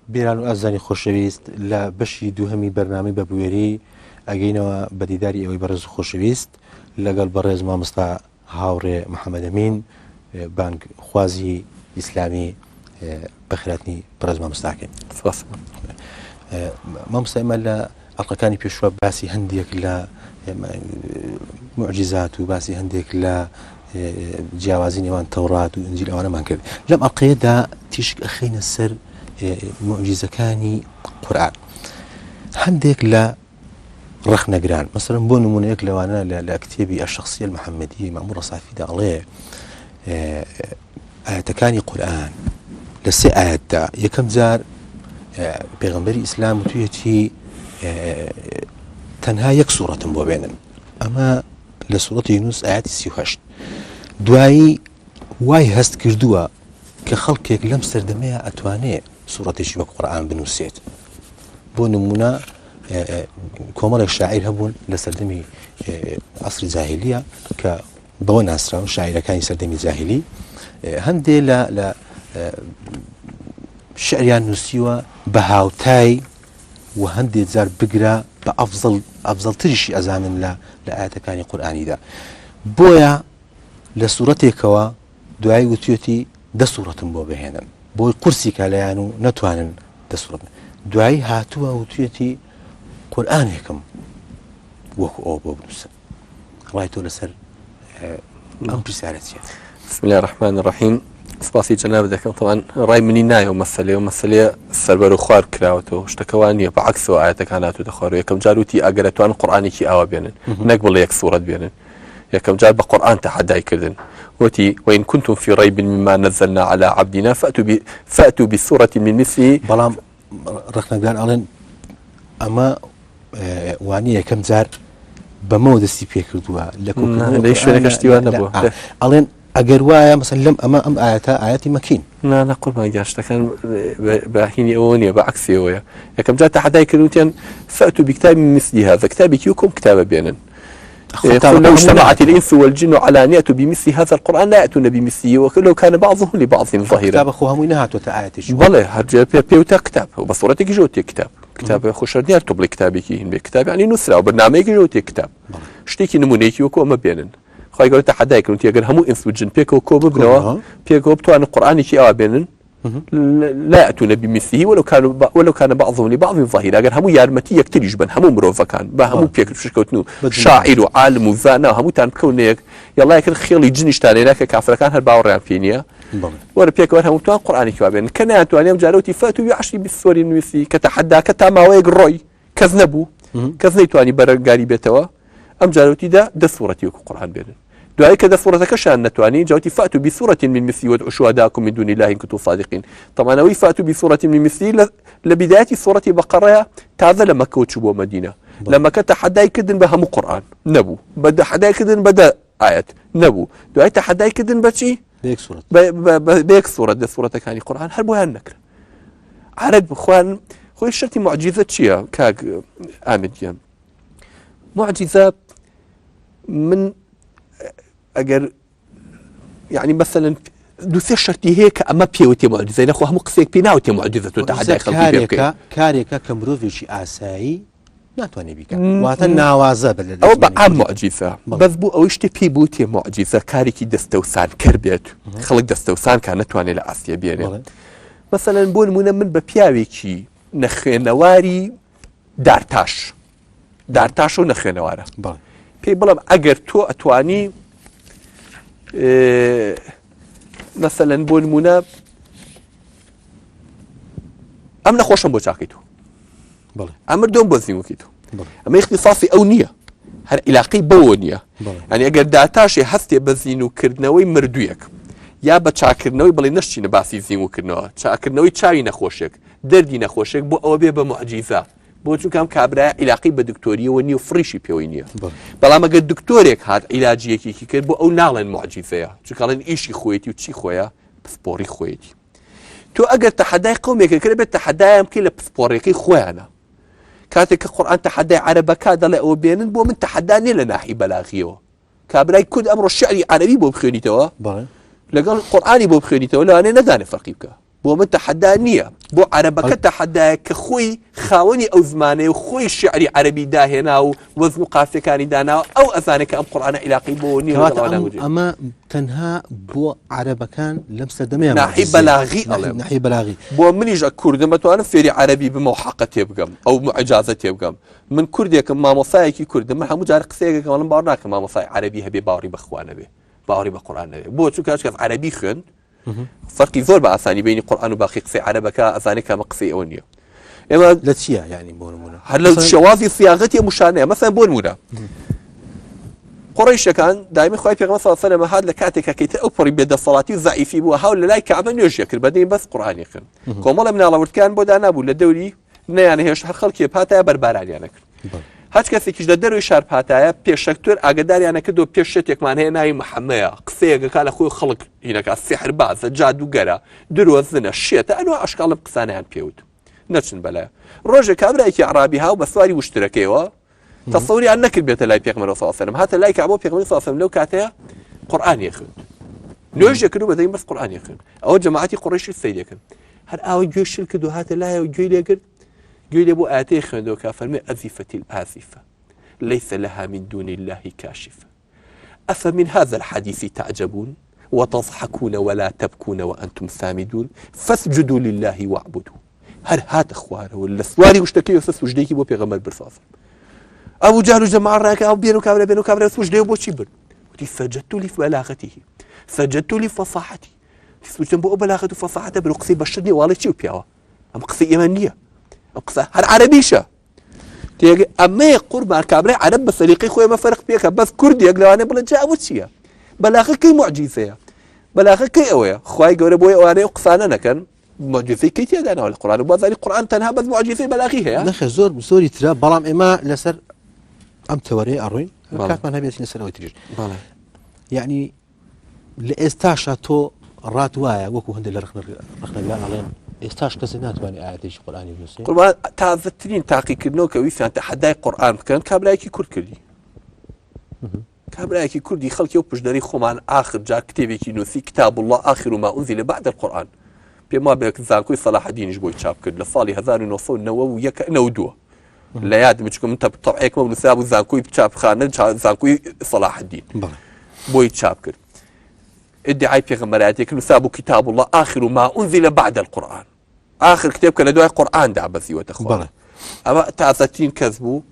بیران و ئازانی خۆشەویست لە بەشی دووهەمی بەرنامەی بە بوێری ئەگەینەوە بە دیداری ئەوەی بەڕێز خۆشەویست لەگەڵ بەڕێز مامۆستا هاوڕێ محەممەد ئەمین بانگ خوازی ئیسلامی بەخێراتنی بەڕێز مامۆستاکەین. مامۆستا ئێمە لە ئەڵلقەکانی پێشوە باسی هەندێک لە معجزات و باسی هەندێک لە جیاوازی نێوان تەورات و ئنجیل ئەوانەمان کرد. لەم ئەڵلقەیەدا تیشک ئەخەینە سەر معجزەکانی قورئان. هەندێک لە ڕەخنەگران مەسەڵەن بۆ نمونەیەک لەوانە لە کتێبی الشخصیة المحەممەدیە مامۆر ڕەسافیدا ئەڵێ ئاەتەکانی قورئان لە سێ ئاەتدا یەکەم جار پێغەمبەری ئیسلام وتویەتی تەنها یەک سوورەتم بۆ بێنن، ئەمە لە سوورەتی یونوس ئاەتی 38. دوایی وای هەست کردووە کە خەڵکێک لەم سەردەمەیە ئەتوانێ سوورەتێکی وەک قورئان بنووسێت. بۆ نمونە کۆمەڵێک شاعیر هەبوون لە سەردەمی عەسری جاهیلیە کە بەوە ناسراون شاعیرەکانی سەردەمی جاهیلی، هەندێ لە شعریان نووسیوە بە هاوتای و هەندێک جار بگرە بە ئەفزەڵتریشی ئەزانن لە ئاەتەکانی قورئانیدا. بۆیە لە سوورەتێکەوە دوایی وتوێتی دە سوورەتم بۆ بهێنن، بۆی قورسی کالەیان و نەتوانن دە سوورەت. دوایی هاتووە وتوێتی قورئانێکم وەکو ئەوە بۆ بنووسن. ڕای تۆ لەسەر ئەم پرسیارەتیە؟ بسم الله الرحمن الرحيم. سپاسی جناب دەکەم. طبعا ڕای منی نایە و مەسەلەیە سەربەر و خوار کراوەتەوە، شتەکەوان نیە بەعەکسەوە ئاەتەکان هاتووەتە خوارەوە. یەکەم جار وتی ئەگەر ئەتوان قورئانێکی ئاوا بێنن، نەک بڵێ یەک سوورەت بێنن. یەکەم جار بە قورئان تەحەدای کردن، وتی وإن كنتم في ريب مما نزلنا على عبدنا فأتوا بسورة من مثله. بەڵام ڕەخنەگران ئەڵێن ئەمە وانە یەکەم جار بەمەوە دەستی پێ کردووە لە شوێنەکە شتیوان نەبووە. ئەڵێن ئەگەر وایە مەسەڵەن لەم ئەم ئاەتی مەکین نا قوربان گشتەکان باهینی ئەوە نیە، بەعەکسیەوەیە. یەکەم جار تەحەدای کردوتیان فأتوا بكتاب من مثل هذا، کتابێکی وەکم کتابە بێنن. لو اجتمعت الإنس والجن على أن يأتوا بمثل هذا القرآن لا يأتون بمثله ولو كان بعضهم لبعض ظهيرا. كتاب أخوها من هاتوا تآياتش. والله هرجع بيوتا كتاب وبصورتك جوتي كتاب خوشردنيار تبلي كتابك هين بكتاب يعني نسرة وبرنامج جوتي كتاب. شتيكي نمونيكي وكو ما بينن. خاي قلت تحداك أنت أجر همو إنس والجن بيكو كو ببنوا بيكو بتوع القرآن كي أو بينن لا يأتون بمثله ولو كان بعضهم لبعض ظهيرا. أجر همو يارمتي يكتريج بن همو مروفا كان همو بيكر شكوتنو شاعر وعالم وزانا همو تان بكونيك يلا يكن خيالي جنش تاني لك كافر كان هالباور فينيا ولا بيكر همو توان قرآن كوابين كناتو أنا جاروتي فاتوا بعشر بالسوري النوسي كتحدى كتاما ويق الروي كذنبو كذنيتو أني برقاري بيتوا أم جاروتي ده سورتي وقرآن بينن دعاء كذا سورة كشان نتواني جاوتي فأتوا بسورة من مثله وادعوا شهداءكم من دون الله إن كنتم صادقين. طبعا وي فأتوا بسورة من مثله لبداية سورة بقرة تعذل لما كوتشبوا مدينة لما كنت حدا يكدن بهم قرآن نبو بدا حدا يكدن بدا آيات نبو دعاء حدا يكدن بشي بيك سورة ده سورة كاني قرآن هربوها النكر عرب اخوان خوي الشرطي معجزة شيا كاك آمد جام معجزة من أجر يعني مثلا دوسي شرطي هيك أما بيوتي معجزة نخو هم قصيك بيناوتي معجزة تتحدى خلقي كاريكا كمروفيشي آساي ناتواني بيك واتن ناوازة أو بعام معجزة بس بو أوشتي بيبوتي معجزة كاريكي دستوسان كربيت خلق دستوسان كانت تواني لآسيا بيني مثلا بون من ببياويكي نخينواري دارتاش ونخينوارة بي بلام أجر تو أتواني مثلا بۆ نمونە ئەم نەخۆشم بۆ چاکەیتەوە ئەمە دۆم بۆ زیینوەکەیتەوە ئەمە اختصاصی ئەو نییە هەر عیلاقی بەوە نییە ینی ئەگەر داتاشێ هەستێ بە زیینوکردنەوەی مردوویەک یا بە چاکردنەوەی بڵێ نەشتینە باسی زیینوکردنەوە چاکردنەوەی چاوی نەخۆشێک دەردی نەخۆشێک بۆ ئەوە بێ بە معجیزە بۆ چونکەم کابرای عیلاقی بە دکتۆریەوە نیە و فریشی پێوەی نییە بەڵام ئەگەر دکتۆرێک هات عیلاجیەکێکی کرد بۆ ئەو ناڵێن معجیزەیە چونکەڵێن ئیشی خۆیەتی و چی خۆیە پسپۆڕی خۆیەتی تۆ ئەگەر تەحەدای قەومێکە کرد بێت تەحەدایان بکەی لە پسپۆڕەکەی خۆیانە کاتێک کە قورئان تەحەدای عەرەبەکە دەڵێ ئەوە بێنن بۆ من تەحەدا نیە لە ناحی بەلاغیەوە کابرای کورد ئەمڕۆ شعری عەرەبی بۆ بخوێنیتەوە لەگەڵ قورئانی بۆ بخوێنیتەوە لەوانەیە نەزانێ فەرقی بکە بۆ من تەحەدا نییە بۆ عەرەبەکە تەحەدایە کە خۆی خاوەنی ئەو زمانەیە و خۆی شعری عەرەبی داهێنا و وەزن و قافیەکانی داناوە ئەو ئەزانێت کە ئەم قورئانە عیلاقی بۆ نییە ئەمە تەنها بۆ عەرەبەکان لەم سەردەمەیە ناحی بەلاغی ئەڵێم ناحی بەلاغی بۆ منیش کوردم بەتوانم فێری عەرەبی بمە و حەقە تێبگەم ئەو معجازە تێبگەم من کوردێکم مامۆسایەکی کوردم من هەموو جارە قسەیەکە وەڵام باوەڕ ناکەم مامۆسای عەرەبی هەبێ باوەڕی بەخوا نەبێ باوەڕی بە قورئان نەبێ بۆ چونکە هیچ کەس عەرەبی خوێند فەرقی زۆر بە ئاسانی بینی قورئان و باقی قسەی عەرەبەکە ئەزانێ کامە قسەی ئەوە نییە ئێمە لە چییە یعنی بۆ نمونە هەر لە شێوازی سیاغەتی موشانەیە مەسەن بۆ نمونە قڕیشەکان دایمی خۆی پێغەمبەر صلی الله علیه و سلم هات لە کاتێکە کەیتە ئەو پڕی بێدەسەڵاتی و زەعیفی بووە هاو لە لای کەعبە نوێژ کرد بەدەی بەس قورئانی خوێن کۆمەڵە مناڵەورتکان بۆ دانابوو لە دەوری نەیانە هێش هەر خەڵکی پاتایە بەربارانیانە کرد هەچ کەسێکیش لە دەروی شار پاتایە پێشەکتۆر ئاگداریانە کردو پێش شتێکمان هەیە ناوی محەممەیە قسەیەکە لە خۆی خەڵک هینەکە سحر بازە جادوگەرە درۆزنە شێتە ئەنوە ئەشکاڵم قسانیان پێوت نەچن بەلایە ڕۆژێک کابرایەکی عرابی هاو بە سواری وشترەکەیەوە تەسەوریان نەکرد بێتە لای پێغەمبەر صلی الله علیه و سلم هاتە لای کەعبە پێغەمبەر صلی الله علیه و سلم لەو کاتەیە قورئانی خوێند نوێژ کرد و بەدەی بەس قورئانی خوێند ئەوە جەماعەتی قوڕیشی سەیرەکەن هەر ئاوی گوێ شل کرد و هاتە لایەوە گوێی لێ کرد گوێی لێ بۆ ئاەتەی خوێندەوە کە فەرمێ ئەزیفەتی الآزیفە ليس لها من دون الله كاشفة أفمن هذا الحديث تعجبون وتضحكون ولا تبكون وأنتم سامدون فاسجدوا لله واعبدوا هل هات أخوانه ولا سواري واشتكي وسجديكي بو بيغمبر برصاص أبو جهل جماعة راك أو بينو كامرة سجدي وبو شبر سجدت لبلاغته سجدت لفصاحتي سجدت بو بلاغته وفصاحته برقصي بشرني والله شو بيوا أم قصي إيمانية أم قصة هل عربيشة ئەمەیە قوربان کابرای عەرەب بە سەلیقەی خۆی ئەمە فەرق پێکە بەس کوردێک لەوانەیە بڵێ جا ئەوە چییە بەلاغەکەی موعجیزەیە بەلاغەکەی ئەوەیە خوای گەورە بۆی ئەوانەیە قسانە نەکەن معجزەی کەی تێداناوە لە قورئان و بازاری قورئان تەنها بەس معجزەی بەلاغی هەیە نەخێ زۆری ترە بەڵام ئێمە لەسەر ئەم تەوەرەیە ئەڕۆین کاتمان هەبێت لەسەر ئەوەی تریش یعنی لە ئێستاشە تۆ ڕات وایە وەکو هەندێک لە ڕخنەگران ئەڵێن ئێستاش کەسێک ناتوانێت ئاەتێکی قورئانی بنووسێت قوربان تازەترین تاقیکردنەوە کە ویستیان تەحەدای قورئان بکەن کابرایەکی کورد کردی کابرایەکی کوردی خەڵکی و پشدەری خۆمان ئاخر جار کتێبێکی نووسی کتاب الله آخر ما أنزل بعد القورآن پێم وا بێ زانکۆی سەلاح الدینیش بۆی چاپ کرد لە ساڵی 1992 لە یادم چکە من تەبعێکمە نووسرا بوو زانکۆی چاپخانە زانکۆی سەلاح الدین بۆی چاپ کرد ادعای پێغەمبەرایەتێک نووسرا بوو کتاب الله آخر ما أنزل بعد القورآن آخر كتاب كان دوای قورآن دابەزیوە تەخوا ئەمە تازەترین کەس بوو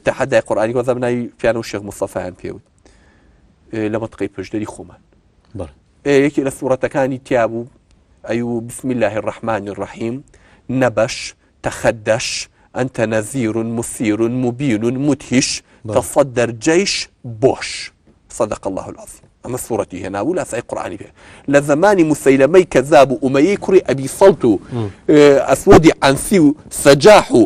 تەحەدای قورئانی وەزە بناوی پیانە و شێخ مستەفایان پێوت لە مەنتقەی پشدەری خۆمان یەکی لە سوورەتەکانی تیا بوو أيوه بسم الله الرحمن الرحيم نبش تخدش أنت نذير مثير مبين مدهش تصدر جيش بوش صدق الله العظيم أما سورتي هنا ولا سأي قرآني فيها لزمان مسيلمي كذاب أمي كري أبي صلت أسودي عنسي سجاح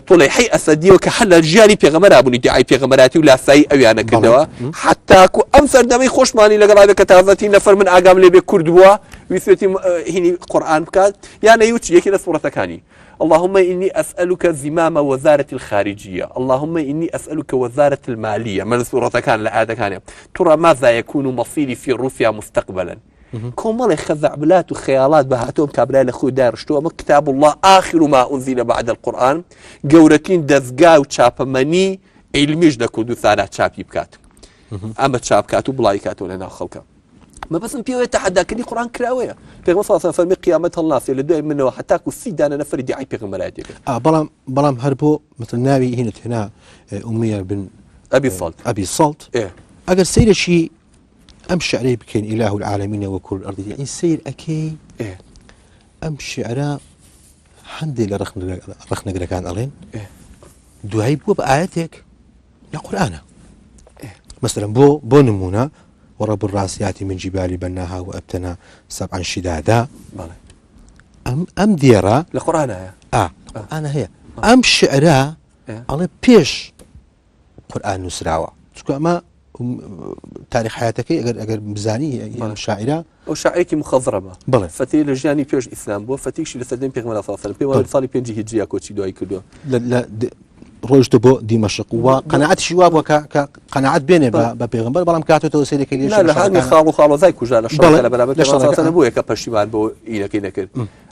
طليحي أسدي وكحل الجاري في غمرة أبو ندعي في غمراتي ولا سأي أبي أنا كدوا حتى كو أمثر دمي خوش ماني لقرأ بك تهذتي نفر من أقام لي بكردوا ويسوتي هني قرآن بكات يعني يوتي يكي سورة كاني اللهم إني أسألك زمام وزارة الخارجية اللهم إني أسألك وزارة المالية من سورة كان لآية كان ترى ماذا يكون مصيري في روسيا مستقبلا كومال خزع بلات وخيالات بهاتهم كابلا لخو دارشتو كتاب الله آخر ما أنزل بعد القرآن جورتين دزقا وشابماني علميش دا كردو ثارات شابي بكات أما شاب كاتو بلاي كاتو لنا خلقا ما بس نبيو يتحدى كني قرآن كراوية بيغمبر صلى الله عليه وسلم قيامة الله اللي دوي منه حتى كو سيدانا نفر دعي بيغمبراتك بلام هربو مثل ناوي هنا أمية بن أبي الصلت إيه أجر سير شيء أمشي عليه بكين إله العالمين وكل الأرض يعني سير أكيد إيه أمشي على حندي لرخنا كان ألين إيه دعي بو بآياتك يا قرآن إيه مثلا بو نمونا ورب الراسيات من جبال بناها وأبتنا سبعا شدادا أم ديرا القرآن أنا هي أم شعرا على بيش قرآن نسراوة شكو أما تاريخ حياتك أجر مزاني شاعرة أو شاعرك مخضرمة فتي لجاني بيش إسلام بو فتيش لسدين بيغمر صلى الله عليه وسلم صالي بينجي هجيا كوتشي دواي كدوا لا ڕۆیشتە بۆ دیمەشق و قەنەعەتیشی وا بووە کە قەنەعەت بێنێ بە پێغەمبەر بەڵام کاتێتەوە سەیرێکی لێ لە هەمی خاڵ و خاڵۆزای کوژا لە شەڕ لە بەرامبەر بووە کە پەشیمان بۆ ئینەکەی نەکرد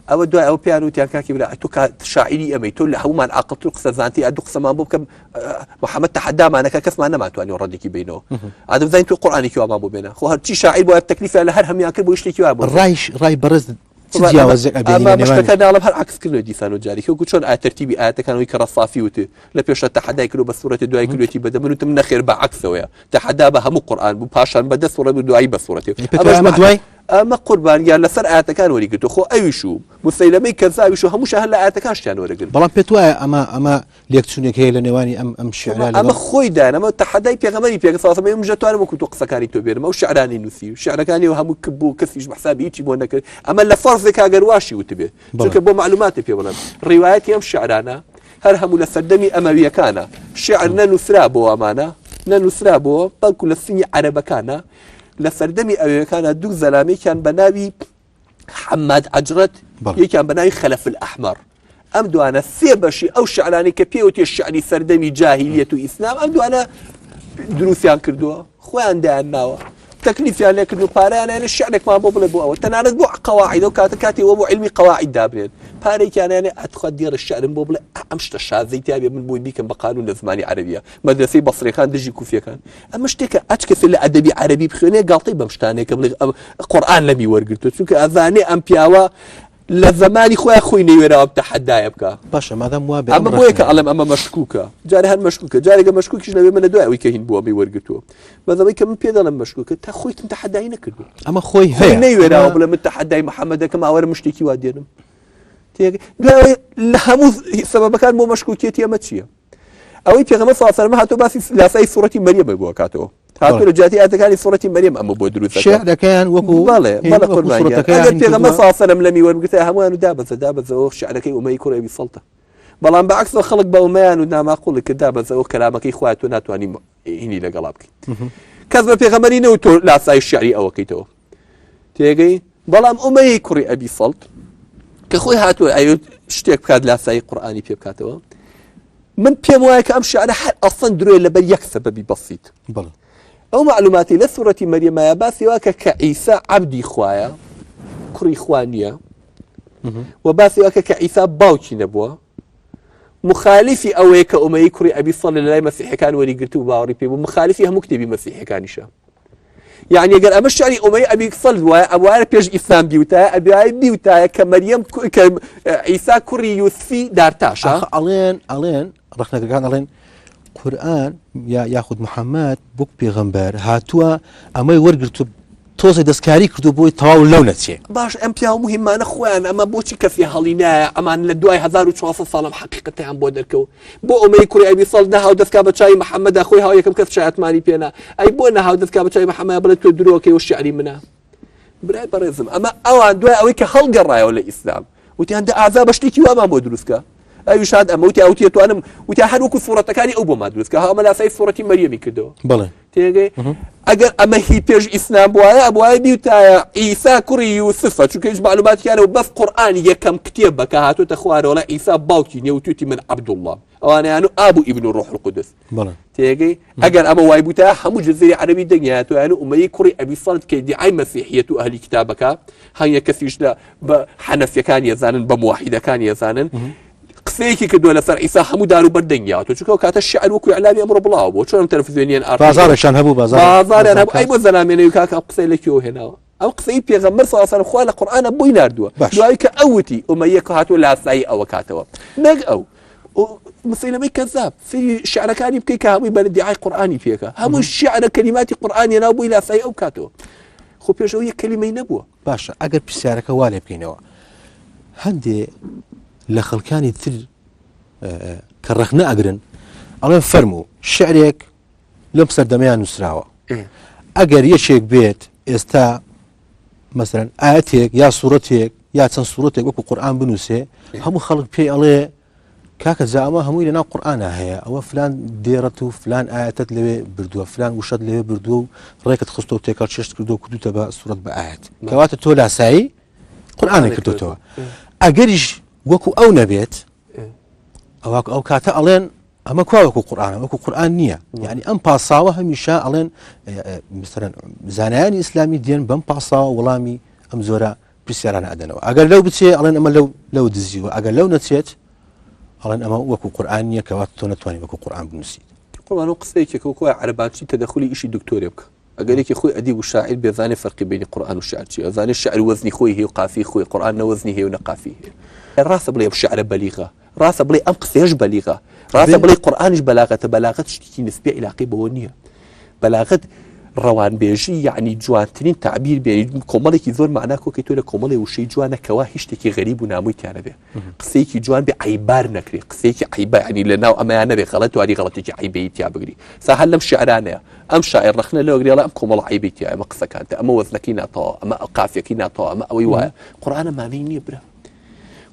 ئەوە دوای ئەو پیان وتیان کاکی برا تۆ شاعری ئەمەی تۆ لە هەمومان عاقڵتر و قسە زانتی ئەدوو قسەمان بۆ بکەم محەممەد تەحەدامانەکە کەسمان نەماتوانانی ڕەدێکی بینەوە ئادەم زین تو قورئانێکی وامان بۆ بێنە خۆ هەرچی شاعیر بۆ تەکلیفە لە هەر هەمیان کرد بۆ شتێکی وا بوو ڕای بەڕێز مشتەکە ناڵم هەر عکسکردنەوە دیسان و جاری کە چۆن تەرتیبی ئاەتەکانەوەی کە ڕەصافی وتە لە پێشە تەحەدای کرد بە سوورەتی دوای کردوێتی بەدە من وتم نەخێر بە عکسەوەیە تەحەدا بە هەموو قورئان بوو پاشان بەدە سوورەت و دوایی بە سوورەتی دوای ئەمە قوربانیان لەسەر ئاەتەکان وەریگرتو خۆ ئەویش و مسەیلەمەی کەزاویش و هەمووش هەر لە ئاەتەکان شتیان وەرەگرت بەڵام پێت وایە ئەمە لێکچوونێک هەیە لە نێوانی ئەم شعرا ئەمە خۆی دان ئەمە تەحەدای پێغەمبەری پێغەمبەر من جەتوانم وەکو تۆ قسەکانی تۆ بێنم ئەو شعرانی نووسی و شعرەکانی و هەموو بوو کەسیش بەحسابی هیچی بۆ نەکرد ئەمە لە فەرزێک کاگەرواشی وتبێ چونکە بۆ معلوماتی پێ بڵێم ڕیوایەتی ئەم شعرانە هەر هەموو لە سەردەمی ئەمەویەکانە شعر نەنووسرا بۆ ئەمانە نەنووسرا بۆ بەڵکو لە سنگی عەرەبەکانە لە سەردەمی ئەوەکانە دوو زەلامەیەکیان بە ناوی حماد عجرت یەکیان بە ناوی خەلەف الأحمر ئەم دوانە سێ بەشی ئەو شعرانی کە پێوتێ شعری سەردەمی جاهیلیەت و ئیسلام ئەم دوانە دروستیان کردووە خۆیان دایان ناوە تەکلیفیان لێ کرد و پارەیانیانە شعرێکمان بۆ بڵێ بۆ ئەوە تەنانەت بۆ قەواعید و کاتی وە بۆ علمی قەواعید دابنێن پارێکیانیانێ ئەتخوا دیێڕە شعرم بۆ بڵێ ئەم شتە شازەی تیا بێ من بۆی بیکەم بە قانون لە زمانی عەرەبیە مەدرسەی بەسڕیەکان دژی کوفیەکان ئەمە شتێکە ئەچ کەسێ لە ئەدەبی عەرەبی بخوێنێ گاڵتەی بەم شتانەیە کە بڵێ قورئان لەمی وەرگرتووە چونکە ئەزانێ ئەم پیاوە لە زمانی خۆی نەیوێراوە تەحەدایە بکە باشە مادام وا بێ ئەمە بۆیە کە ئەڵێم ئەمە مەشکوکە جارێ هەر مەشکوکە جارێکە مەشکوکیش نەبێ من لە دوای ئەوەی کە هین بووە ئەمەی وەرگرتووە بەدەمەی کە من پێ دەڵێم مەشکوکە تا خۆیتم تەحەدای نەکردو ئەمە خۆی هەیە نەیوێراوە بڵێ من تەحەدای محەممەدەکەم ئاوەرە مشتێکی وا دێنم لە هەموو سەبەبەکان بۆ مەشکوکێتی ئەمە چییە ئەوەی پێغەمبەر صلی الله علیه و سلم هاتۆ باسی لاسای سوورەتی مەریەم بۆ کاتەوە هاتو لە جاتی ئاەتەکانی سوورەتی مەریەم ئەمە بۆ دروست شعرەکەیان وەکو بەڵێ ئەگەر پێغەمبەر صلی الله علیه و سلم لەمی وەرگرتە هەمووان و دابەزەوە شعرەکەی ئومەی کوڕی ئەبی سەڵتە بەڵام بەعکسەوە خەڵک بە ئومەیان و ناماقوڵی کە دابەزەوە کەلامەکەی خوا تۆ ناتوانانی هینی لەگەڵا بکەیت کەس بە پێغەمبەری نەوت تۆ لاسای شعری ئەوەکەیتەوە تێگەی بەڵام ئومەی کوڕی ئەبی سەڵت کە خۆی هاتووە ئەوێت شتێک بکات لاسایی قورئانی پێ بکاتەوە من پێم وایە کە ئەم شعرە هەر ئەسڵەن درۆی لەبەر یەک سەبەبی بەسیط ئەو معلوماتی لە سوورەتی مەریەمایە باسی وا کە عیسا عەبدی خوایە کوڕی خوا نییە و باسی وا کە عیسا باوکی نەبووە مخالفی ئەوەیە کە ئومەی کوڕی ئەبی سەڵ لە لای مەسیحەکان وەریگرت و باوەڕی پێ بوو مخالفی هەموو کتێبی مەسیحەکانیشە يعني اگر ئەمە شعری ئومەی ئەبی سەڵ وایە ئەوایە پێش ئیسلام بیوتایە ئەبیای بیوتایە کە مەریەم کە عیسا کوڕی یوسفی دارتاشە ئەڵێن ڕخنەکەکان ئەڵێن قورئان یاخود محەممەد بووک پێغەمبەر هاتووە ئەمەی وەرگرتو تۆزی دەستکاری کردو بۆی تەواو لەو نەچێ باش ئەم پیا مهمانە خۆیان ئەمە بۆچی کەفی هەڵینایە ئەمان لە دوای 1400 ساڵم حقیقەتیان بۆ دەرکەوت بۆ ئومەی کوڕی ئەبی سەڵ نەهاو دەستکا بە چای محەممەدا خۆی هاو یەکەم کەس شایەتمانی پێنا ئەی بۆ نەهاو دەستکا بە چای محەممەد بڵێت تۆ درۆکەی و شعری منە برای بەڕێزم ئەمە ئەوان دوای ئەوەی کە هەڵگەڕایەوە لە ئیسلام وتیان دە ئازا بە شتێکی وامان بۆ دروستکە ئەوی شاد ئەمە وتی ئەوتی توانم وتی هەر وەکو سوورەتەکانی ئەو بۆ دروستکە ئەمە لاسای سوورەتی مەریەمی کردەوە بڵێ تێگەی ئەگەر ئەمە هی پێش ئیسلام بووایە ئەبوایە بیوتایە ئیسا کوڕی یوسفە چونکە هیچ معلوماتیانەوە بەس قورئان یەکەم کتێبە کە هاتوۆتە خوارەوەڵە ئیسا باوکی نییە و توتی من عەبدوڵڵاه ئەوانەیان و ئابوو ئیبن ڕوح القودس تێگەی ئەگەر ئەمە وای بووتە هەموو جەزیرەی عەرەبی دەنگایەتەوە ئومەی کوڕی ئەبی سەڵت کە دیعای مەسیحیەت و ئەهلی کتابەکە هەنگە کەسیش بە حەنەفیەکان یەزانن بە موحیدەکان یەزانن قسەیەکی کردووە لەسەر ئیسا هەموو دار و بەردەنگیاوە چونکە کاتە شعر وەکو ئەعلامی ئەمڕۆ بڵاو بۆ چۆن تەلەڤیزیۆنیان بازارێکشان هەبوو بازاریان هەبوو ئەی بۆ زەلامێنەوەی کاکە ئەو قسەی لەکوێوە هێناوە ئەو قسەی پێغەمبەر صلی الله علیه و سلم خوا لە قورئانە بۆی ناردووە دوایی کە ئەوتی ئومەیە کە هاتووە لاسایی ئەوە کاتەوە نەک ئەو مسەیلەمەی کەذاب فێری شعرەکانی بکەی کە هەمووی بە دیعای قورئانی پێکە هەموو شعرە کەلیماتی قورئانی ناو بووی لاسایی ئەو کاتەوە خۆ پێشەوە یەک کەلیمەی نەبووە باشە ئەگەر پرسیارەکە وا لێ بکەینەوە هەندێ لە خەڵکانی تر کە ڕەخنە ئەگرن ئەڵێن فەرموو شعرێک لەم سەردەمەیان نووسراوە ئەگەر یەکێک بێت ئێستا مەسەرەن ئاەتێک یا سوورەتێک یا چەند سوورەتێک وەکو قورئان بنووسێ هەموو خەڵک پێی ئەڵێ کاکە جا ئەمە هەمووی لەناو قورئانە هەیە ئەوە فلان دێڕەت و فلان ئاەتت لەوێ بردووە فلان وشەت لەوێ بردووە و ڕێکت خستۆ و تێکەڵ چێشت کردو و کردوتە بە سوورەت بە ئاەت کەواتە تۆ لاسایی قورئانێک کردوتەوە ئەگەریش وەکو ئەو نەبێت ئەو کاتە ئەڵێن اما كواكو قران وكو قران نيه يعني ام باساوه هميشه الين مثلا زانيان اسلامي دين بم باساوه ولامي ام زورا بسيران ادنو اگر لو بتسي الين اما لو دزي اگر لو نتسيت الين اما وكو قران نيه كواتو نتواني وكو قران بنسي قران قصيك كوكو عرباتي تدخلي شيء دكتور يبك اقول لك يا اخوي اديب والشاعر بيظاني فرق بين القران والشعر شيء اظاني الشعر وزني خوي هي وقافي خوي قران وزني هي ونقافي الراس بلي بشعر بليغه راس بلي ام قصيش بليغه راس بلي قرانش بلاغه شتي نسبه الى قيبه ونيه بلاغه روان بيجي يعني جوانترين تعبير بين كومالك زور معناه كوكي تقول كومالي وشي جوانا كواهشتكي غريب وناموت يعني به قصيكي جوان بعيبار نكري قصيكي عيبار يعني لنا اما انا بغلط وادي غلطتي عيبيتي بقري سهل لم شعرانه ام شاعر رخنا لو قري لا ام كومال عيبيتي اما قصه كانت اما وزنكينا طا اما قافيكينا طا اما ويوا قران ما نيني برا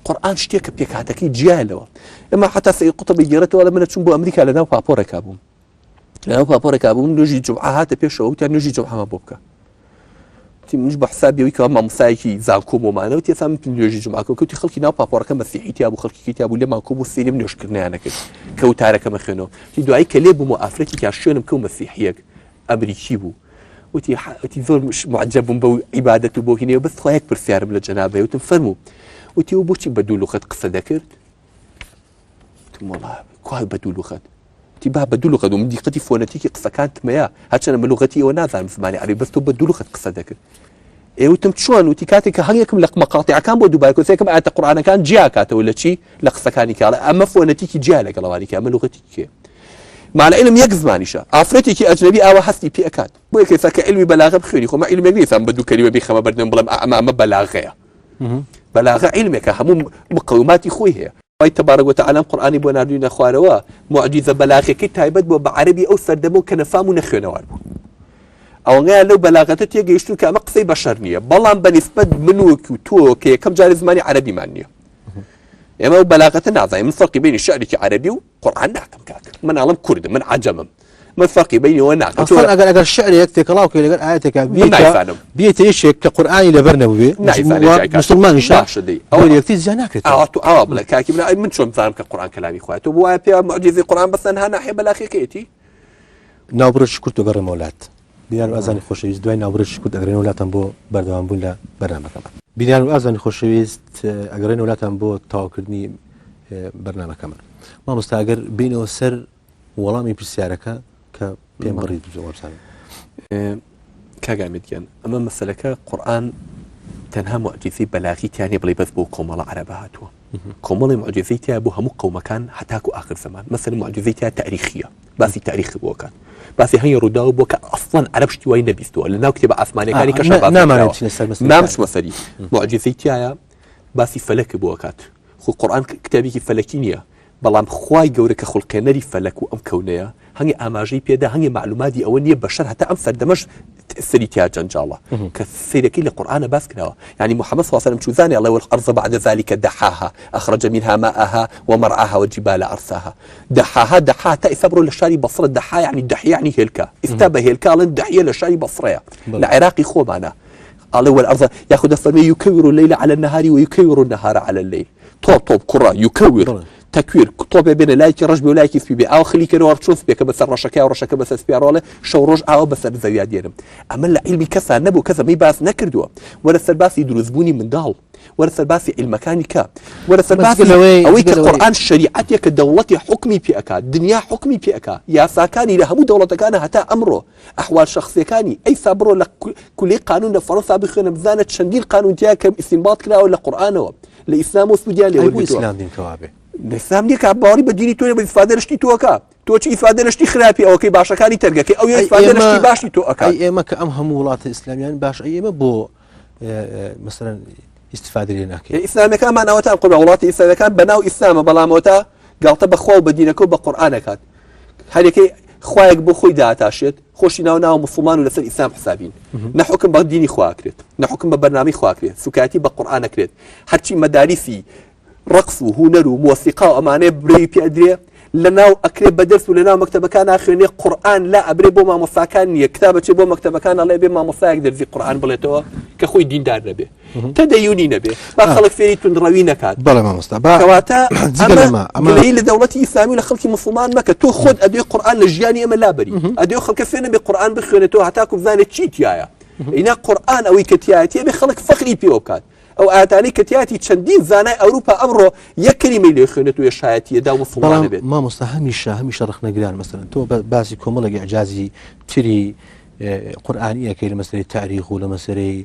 قران شتيك بيكاتكي جيالو اما حتى سي قطب جيرته ولا من تشوفوا امريكا لنا بابور كابو لأنه بابورك أبو نجي جمعة هذا بيشوا وتاني نجي جمعة ما بوبكا تي مش بحسابي ويك ما مسايكي زانكم وما أنا وتي ثام نجي جمعة كنت خلكي ناو بابورك مسيحيتي أبو خلكي كتاب ولا ما كوب السينما نشكرنا أنا كده كوتارك ما خنو تي دعاء كليب ومؤافرتي كعشان مكون مسيحيك أمريكي بو وتي ذول مش معجب بو عبادته بو هنا بس خايك برسيار بلا جنابه وتنفرموا وتي وبوشي بدو لغة قصة ذكرت والله كوي بدو لغة تباه بدو لغة ومن دقتي فونتيكي قصة كانت مياه هاتش أنا من لغتي ونازع مفهماني عربي بس تو بدو لغة قصة ذكر إيه وتم شلون وتكاتك هنيكم لق مقاطع كان بدو بايكو زيكم آيات القرآن كان جاكاته ولا شيء لقصة كاني كلا أما فونتيكي جالك الله عليك أما لغتي كي مع العلم يجز مانيشا عفرتي أجنبي أو حسني بي أكاد بو كيف علمي بلاغة بخيري خو ما علم انجليزي ام بدو كلمة بي خما بردن بلا ما بلاغة بلاغة علمك هم مقومات خوي هي الله تبارك وتعالى قرآن بوناردين خواروا معجزة بلاغة كتابة بعربي أو سردمو كنفام ونخينا واربو أو غير لو بلاغتك يجيشتو كمقصي بشرنية بلان بنسبة منوك وتوك كم جار زماني عربي مانية اما بلاغتنا عظيم من فرق بين الشعر عربي وقرآن نعتم كاك من علم كرد من عجم ما الفرق بيني وبينك اصلا اقل الشعر يكتك الله وكيل قال اياتك بيت ايش كقران لبرنا بي مسلمان ان شاء الله او يكتي زناك بلا كاكي بلا من شو مثلا كقران كلامي اخواتو بو معجزه القران بس انها ناحيه بلاغي كيتي نابرش كنت غير مولات بيان اذان خوشويز دوای نابرش كنت اغرين ولاتم بو بردوام بولا برنامج بيان اذان خوشويز اغرين ولاتم بو تاوكردني برنامج كمان ما مستاجر بينه سر وڵامی پرسیارەکە کە پێم بڕید بزۆوەسان کاگامێتیان ئەمە مەسەلەکە قورئان تەنها معجزەی بەلاغی تیانێ بڵێ بەس بۆ کۆمەڵە عەرەبە هاتووە کۆمەڵی معجزەی تیا بۆ هەموو قەومەکان هەتاکو ئاخر زەمان مەسەلەن معجزەی تیا تاریخیە باسی تاریخ بۆکات باسی هەنگی ڕووداو بۆ کە ئەسڵەن عەرەب شتی وای نەبیستووە لەناو کتێبە ئاسمانیەکانی کەشە نامچ مەسەری معجزەی تیایە باسی فەلەک بۆکات خو قورئان کتابێکی فەلەکی نییە بەڵام خوای گەورە کە خوڵقێنەری فەلەک و ئەم کەونەیە هەنگی ئاماژەی پێدا هەنگی معلوماتی ئەوە نییە بەشەر هەتا ئەم سەردەمەش سەری تیا جەنجاڵە کە سیرەکەی لە قورئانە باس کراوە یعنی محەممەد صلی الله عليه وسلم چوزانی الله والأرض بعد ذلك دحاها أخرج منها ماءها ومرعاها والجبال أرساها دحاها تا إثابرو للشاري بصرة دحا يعني دحية يعني هيلكا استابه هيلكا لن دحية للشاري بصرة لعراقي خو معنا الله والأرض ياخذ الفرمي يكور الليل على النهار ويكور النهار على الليل طوب كرة يكور تكوير طوبه بين لايك رجب ولايك سبي او خليك نور تشوف بك بس الرشكه ورشكه بس سبيرول شو رج او بس زياد ديالهم اما علمي كذا نبو كذا مي باس نكردوا ولا سلباسي يدرسبوني من دال ولا سلباسي الميكانيكا ولا سلباسي اويك القران شريعتك كدولتي حكمي في اكا دنيا حكمي في اكا يا ساكاني لهم دولتك كان حتى امره احوال شخصيه كاني اي صبروا لك كل قانون فرنسا بخنا مزانه شنديل قانون جاك استنباط كلا ولا قران الاسلام وسوديالي والاسلام دين كوابه الإسلام ديك عباري بديني تونا بالإفادة لشتي توكا توش إفادة لشتي خرابي أو كي باشا كاني ترجع أو إفادة لشتي باشي توكا أي إما كأمهم ولاة الإسلام يعني باش أي إما بو مثلا استفادة لنا كي الإسلام كان معنا وتا قبل ولاة الإسلام كان بناو إسلام بلا موتا قال تبى خو بدينك وبقرآنك هذه كي خواك بخوي داتاشت خوش ناو مسلمان ولا الإسلام حسابين نحكم بديني خواكرت نحكم ببرنامج خواكرت سكاتي بقرآنك رت حتى مدارسي رقص وهنر وموسيقى وأمانة بري بيدري لەناو ئەکرێ بەدەست و لەناو مەکتەبەکان خوێنێ قورئان لا ئەبرێ بۆ مامۆستاکان نییە کتابەچێ بۆ مەکتەبەکان ئەڵێ بێ مامۆستایەک دەرزی قورئان بڵێتەوە کە خۆی دیندار نەبێ تەدەیونی نەبێ با خەڵک فێری توندڕەوی نەکات بەڵێ مامۆستا کەواتە ئەمە لە دەوڵەتی ئیسلامی لە خەڵکی موسڵمان مەکە تۆ خۆت ئەدوێ قورئان لە ژیانی ئێمە لابەری ئەدوێ خەڵکە فێنە بێ قورئان بخوێنێتەوە هەتاکو بزانێت چی تایە ئینا قورئان ئەوەی کە تایەتیە بێ خەڵک فەخری پێوە بکات ئەو ئاەتانەی کە تایەتی چەندین زانای ئەوروپا ئەمڕۆ یەک کەلیمەی لێ خوێنێت و شایەتیەدا و موسڵمان نەبێت مامۆستا هەمیشە ڕخنەگران مەسەلەن تۆ باسی کۆمەڵێک ئیعجازی تری قورئانی ئەکەی لە مەسەلەی تاریخ و لە مەسەلەی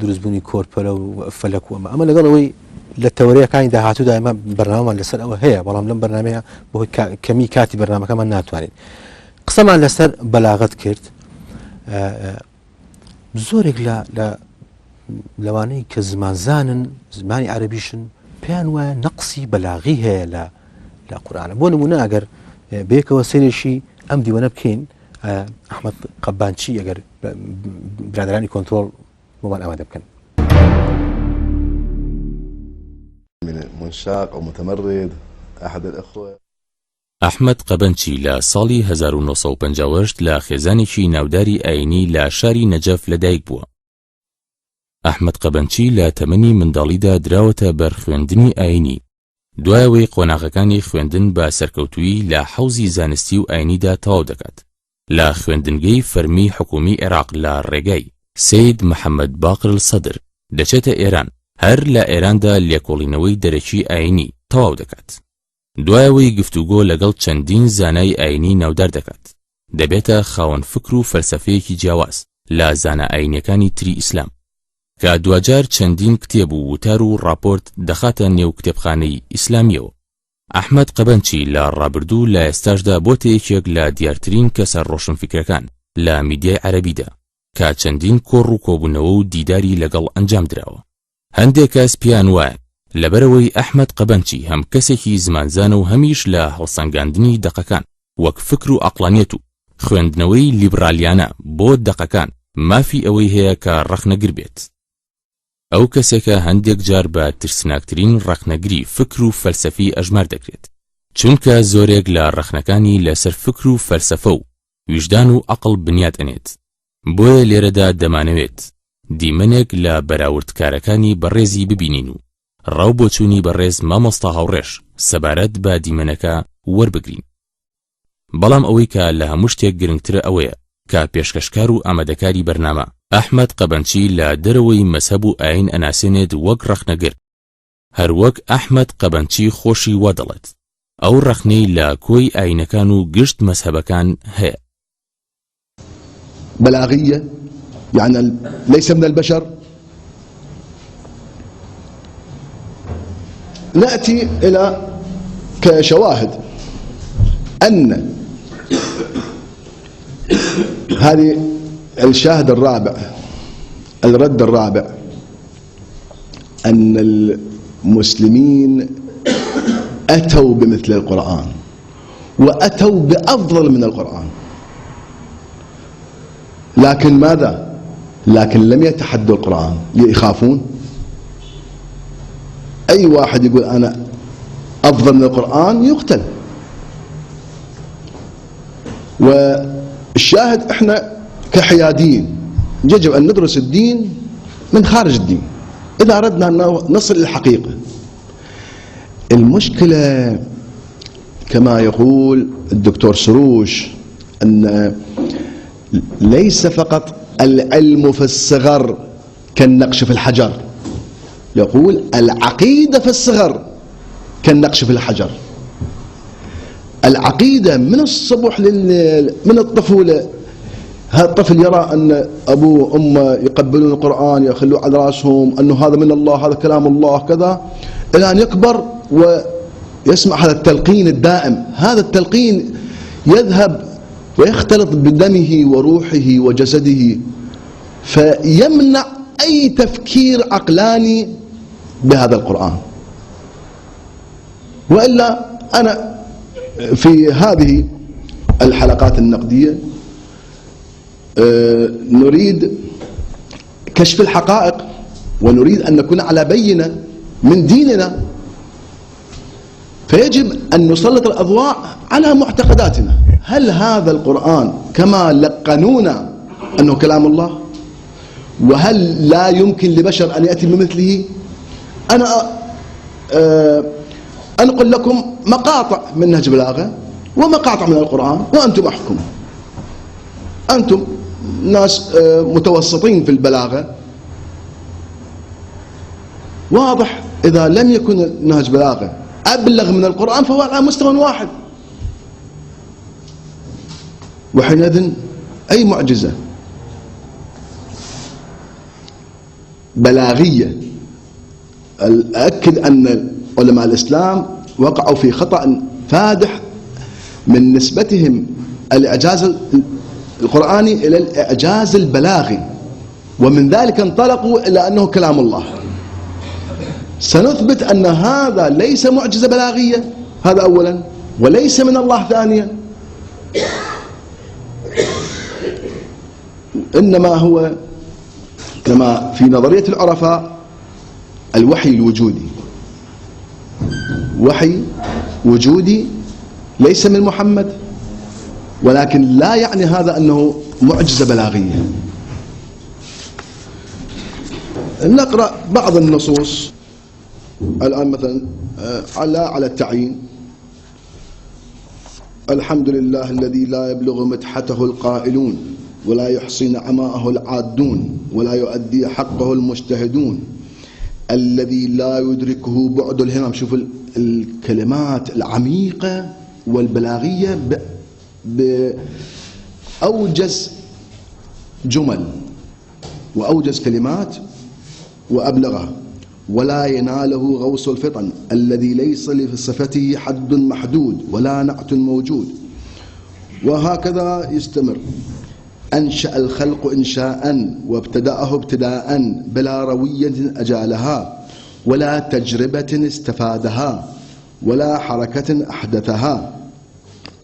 دروستبوونی کۆرپەرە و فەلەک و ئەمە لەگەڵەوەی لە تەورەیەکانی داهاتوودا ئێمە بەرنامەمان لەسەر ئەوە هەیە بەڵام لەم بەرنامەیە بۆ کەمی کاتی بەرنامەکەمان ناتوانین قسەمان لەسەر بەلاغەت کرد زۆرێک لە لەوانەی کە زمانزانن زمانی عەرەبیشن پێیان وایە نەقسی بەلاغی هەیە لە قورئانە بۆ نمونە ئەگەر بەیەکەوە سەرێکی ئەم دیوەنە بکەین ئەحمەد قەبانچی ئەگەر برادرانی کۆنترۆڵ بۆمان ئامادە بکەن من منشاق أو متمرد أحد الأخوة ئەحمەد قەبەنچی لە ساڵی 1950 لە خێزانێکی ناوداری ئاینی لە شاری نەجەف لەدایک بووە. ئەحمەد قەبەنچی لە تەمەنی منداڵیدا دراوەتە بەر خوێندنی ئاینی دوایەوەی قۆناغەکانی خوێندن بە سەرکەوتووی لە حەوزی زانستی و ئاینیدا تەواو دەکات لە خوێندنگەی فەرمی حکومی عێراق لە ڕێگای سید محەممەد باقر سەدر دەچێتە ئێران هەر لە ئێراندا لێکۆڵینەوەی دەرەکی ئاینی تەواو دەکات دوایەوەی گفتوگۆ لەگەڵ چەندین زانای ئاینی ناودار دەکات دەبێتە خاوەن فکر و فەلسەفەیەکی جیاواز لە زانە ئاینیەکانی تری ئیسلام کە دوجار چەندین کتێب و وتار و راپۆرت دەخاتە نێو کتێبخانەی ئیسلامیەوە ئەحمەد قەبەنچی لە ڕابردوو لە ئێستاشدا بۆتە یەکێک لە دیارترین کەسە ڕۆشنفیکرەکان لە میدیای عەرەبیدا کە چەندین کۆڕ و کۆبوونەوە و دیداری لەگەڵ ئەنجام درراوە هەندێک کەس پیان وایە لەبەرەوەی ئەحمەد قەبەنچی هەم کەسێکی زمانزانە و هەمیش لە هەڵسەنگاندنی دەقەکان وەک فکر و عەقلانیەت و خوێندنەوەی لیبرالیانە بۆ دەقەکان مافی ئەوەی هەیە کە ڕەخنەگر بێت ئەو کەسێکە هەندێک جار بە ترسناکترین ڕەخنەگری فکر و فەلسەفی ئەژمار دەکرێت چونکە زۆرێک لە ڕەخنەکانی لەسەر فکر و فەلسەفە و ویژدان و عەقڵ بنیاد ئەنێت بۆیە لێرەدا دەمانەوێت دیمەنێک لە بەراوردکارەکانی بەڕێزی ببینین و ڕاو بۆچوونی بەڕێز مامۆستا هاوڕێش سەبارەت بە دیمەنەکە وەربگرین بەڵام ئەوەی کە لە هەموو شتێک گرنگترە ئەوەیە کە پێشکەشکار و ئامادەکاری بەرنامە ئەحمەد قەبەنچی لە دەرەوەی مەسەب و ئاین ئەناسێنێت وەک ڕەخنەگر هەروەک ئەحمەد قەبەنچی خۆشی وا دەڵێت ئەو ڕەخنەی لە کۆی ئاینەکان و گشت مەسهەبەکان هەیە بلاغية يعني ليس من البشر نأتي إلى كشواهد أن هذه الشاهد الرابع الرد الرابع أن المسلمين أتوا بمثل القرآن وأتوا بأفضل من القرآن لكن ماذا؟ لكن لم يتحدوا القرآن يخافون أي واحد يقول أنا أفضل من القرآن يقتل والشاهد إحنا كحياديين يجب أن ندرس الدين من خارج الدين إذا أردنا أن نصل للحقيقة المشكلة كما يقول الدكتور سروش أن ليس فقط العلم في الصغر كالنقش في الحجر يقول العقيدة في الصغر كالنقش في الحجر العقيدة من الصبح من الطفولة هذا الطفل يرى أن أبوه وأمه يقبلون القرآن يخلوه على رأسهم أنه هذا من الله هذا كلام الله كذا إلى أن يكبر ويسمع هذا التلقين الدائم هذا التلقين يذهب ويختلط بدمه وروحه وجسده فيمنع أي تفكير عقلاني بهذا القرآن وإلا أنا في هذه الحلقات النقدية نريد كشف الحقائق ونريد أن نكون على بينة من ديننا فيجب أن نسلط الأضواء على معتقداتنا. هل هذا القرآن كما لقنونا أنه كلام الله؟ وهل لا يمكن لبشر أن يأتي بمثله؟ أنا أنقل لكم مقاطع من نهج بلاغة ومقاطع من القرآن وأنتم احكموا. أنتم ناس متوسطين في البلاغة، واضح إذا لم يكن نهج بلاغة أبلغ من القرآن فهو على مستوى واحد، وحينئذ أي معجزة بلاغية. أؤكد أن علماء الإسلام وقعوا في خطأ فادح من نسبتهم الإعجاز القرآني إلى الإعجاز البلاغي، ومن ذلك انطلقوا إلى أنه كلام الله. سنثبت أن هذا ليس معجزة بلاغية، هذا أولا، وليس من الله ثانيا، إنما هو كما في نظرية العرفاء الوحي الوجودي، وحي وجودي ليس من محمد، ولكن لا يعني هذا أنه معجزة بلاغية. نقرأ بعض النصوص الآن، مثلا على التعيين: الحمد لله الذي لا يبلغ مدحته القائلون ولا يحصي نعماءه العادون ولا يؤدي حقه المجتهدون الذي لا يدركه بعد الهمم. شوف الكلمات العميقة والبلاغية بأوجز جمل وأوجز كلمات وأبلغها. ولا يناله غوص الفطن الذي ليس لصفته حد محدود ولا نعت موجود. وهكذا يستمر: أنشأ الخلق إنشاء وابتدأه ابتداء بلا روية أجالها ولا تجربة استفادها ولا حركة أحدثها.